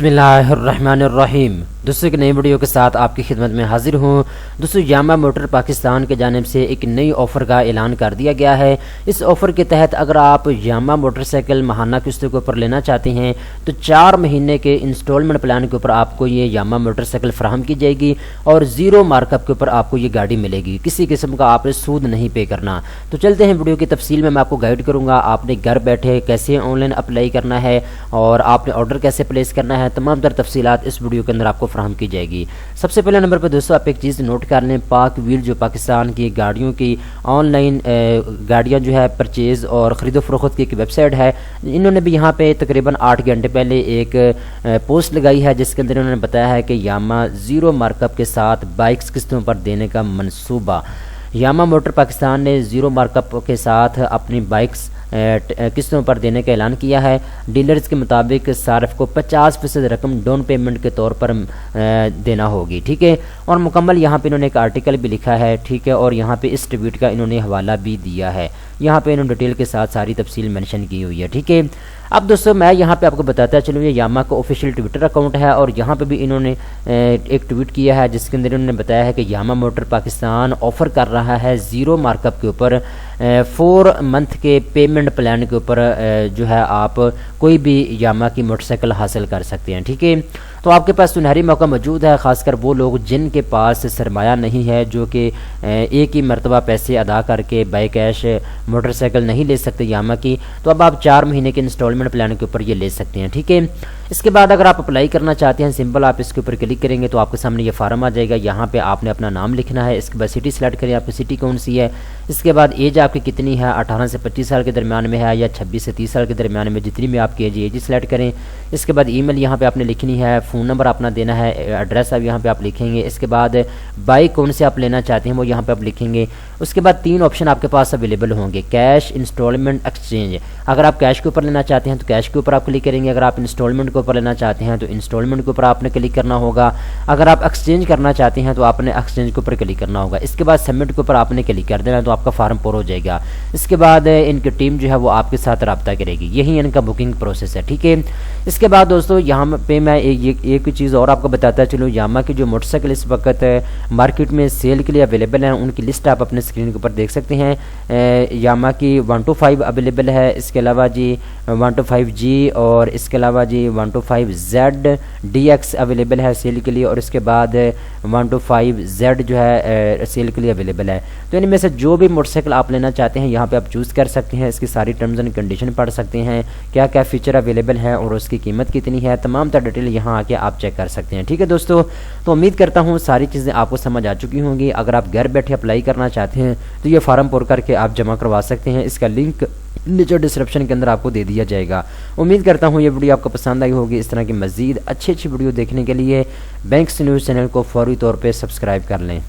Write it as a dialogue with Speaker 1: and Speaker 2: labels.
Speaker 1: बिस्मिल्लाहिर्रहमानिर्रहीम। दोस्तों एक नई वीडियो के साथ आपकी खिदमत में हाजिर हूँ। दोस्तों यामा मोटर पाकिस्तान के जानिब से एक नई ऑफ़र का ऐलान कर दिया गया है। इस ऑफ़र के तहत अगर आप यामा मोटरसाइकिल माहाना किस्तों के ऊपर लेना चाहते हैं तो 4 महीने के इंस्टॉलमेंट प्लान के ऊपर आपको ये यामा मोटरसाइकिल फराहम की जाएगी और ज़ीरो मार्कअप के ऊपर आपको ये गाड़ी मिलेगी। किसी किस्म का आपने सूद नहीं पे करना। तो चलते हैं वीडियो की तफसील में मैं आपको गाइड करूँगा। आपने घर बैठे कैसे ऑनलाइन अप्लाई करना है और आपने ऑर्डर कैसे प्लेस करना है, तमाम तर तफसीलात इस वीडियो के अंदर आपको फराहम की जाएगी। सबसे पहले नंबर पर दोस्तों आप एक चीज़ नोट कर लें, पाक व्हील जो पाकिस्तान की गाड़ियों की ऑनलाइन गाड़ियाँ जो है परचेज़ और ख़रीदो फरोख्त की एक वेबसाइट है। इन्होंने भी यहाँ पे तकरीबन 8 घंटे पहले एक पोस्ट लगाई है जिसके अंदर इन्होंने बताया है कि यामा ज़ीरो मार्कअप के साथ बाइक्स किस्तों पर देने का मनसूबा। यामा मोटर पाकिस्तान ने ज़ीरो मार्कअप के साथ अपनी बाइक्स किस्तों पर देने का ऐलान किया है। डीलर्स के मुताबिक सार्फ को 50% रकम डाउन पेमेंट के तौर पर देना होगी, ठीक है। और मुकम्मल यहाँ पे इन्होंने एक आर्टिकल भी लिखा है, ठीक है। और यहाँ पे इस ट्वीट का इन्होंने हवाला भी दिया है। यहाँ पे इन्होंने डिटेल के साथ सारी तफसील मेंशन की हुई है, ठीक है। अब दोस्तों मैं यहाँ पे आपको बताता चलूँ, ये यामा का ऑफिशियल ट्विटर अकाउंट है और यहाँ पे भी इन्होंने एक ट्वीट किया है जिसके अंदर इन्होंने बताया है कि यामा मोटर पाकिस्तान ऑफ़र कर रहा है ज़ीरो मार्कअप के ऊपर 4 मंथ के पेमेंट प्लान के ऊपर जो है आप कोई भी यामा की मोटरसाइकिल हासिल कर सकते हैं, ठीक है। तो आपके पास सुनहरी मौका मौजूद है, ख़ासकर वो लोग जिनके पास सरमाया नहीं है, जो कि एक ही मरतबा पैसे अदा करके बाई कैश मोटरसाइकिल नहीं ले सकते यामा की। तो अब आप 4 महीने के इंस्टॉलमेंट प्लान के ऊपर ये ले सकते हैं, ठीक है। इसके बाद अगर आप अप्लाई करना चाहते हैं, सिंपल आप इसके ऊपर क्लिक करेंगे तो आपके सामने ये फार्म आ जाएगा। यहाँ पे आपने अपना नाम लिखना है, इसके बाद सिटी सेलेक्ट करें, आपकी सिटी कौन सी है। इसके बाद एज आपकी कितनी है, 18 से 25 साल के दरमियान में है या 26 से 30 साल के दरमियान में, जितनी भी आपकी एज सेलेक्ट करें। इसके बाद ईमेल यहाँ पे आपने लिखनी है, फ़ोन नंबर अपना देना है, एड्रेस अब यहाँ पे आप लिखेंगे। इसके बाद बाइक कौन से आप लेना चाहते हैं वो यहाँ पे आप लिखेंगे। उसके बाद 3 ऑप्शन आपके पास अवेलेबल होंगे, कैश, इंस्टॉलमेंट, एक्सचेंज। अगर आप कैश के ऊपर लेना चाहते हैं तो कैश के ऊपर आप क्लिक करेंगे। अगर आप इंस्टॉलमेंट के ऊपर लेना चाहते हैं तो इंस्टॉलमेंट के ऊपर आपने क्लिक करना होगा। अगर आप एक्सचेंज करना चाहते हैं तो आपने एक्सचेंज के ऊपर क्लिक करना होगा। इसके बाद सबमिट के ऊपर आपने क्लिक कर देना तो आपका फार्म पूरा हो जाएगा। इसके बाद इनकी टीम जो है वो आपके साथ रब्ता करेगी। यही इनका बुकिंग प्रोसेस है, ठीक है। इसके बाद दोस्तों यहाँ पे मैं एक चीज़ और आपको बताता चलूँ, यामा की जो मोटरसाइकिल इस वक्त मार्केट में सेल के लिए अवेलेबल हैं उनकी लिस्ट आप अपने स्क्रीन के ऊपर देख सकते हैं। यामा की 125 अवेलेबल है, इसके अलावा जी 125G और इसके अलावा जी 125Z DX अवेलेबल है सेल के लिए, और इसके बाद 125Z जो है सेल के लिए अवेलेबल है। तो इनमें से जो भी मोटरसाइकिल आप लेना चाहते हैं यहाँ पे आप चूज़ कर सकते हैं। इसकी सारी टर्म्स एंड कंडीशन पढ़ सकते हैं, क्या क्या फ़ीचर अवेलेबल है और उसकी कीमत कितनी है, तमाम तर डिटेल यहाँ आके आप चेक कर सकते हैं, ठीक है दोस्तों। तो उम्मीद करता हूँ सारी चीज़ें आपको समझ आ चुकी होंगी। अगर आप घर बैठे अप्लाई करना चाहते हैं तो ये फार्म पूरा करके आप जमा करवा सकते हैं। इसका लिंक नीचे डिस्क्रिप्शन के अंदर आपको दे दिया जाएगा। उम्मीद करता हूँ ये वीडियो आपको पसंद आई होगी। इस तरह की मज़ीद अच्छी वीडियो देखने के लिए बैंक्स न्यूज़ चैनल को फौरी तौर पे सब्सक्राइब कर लें।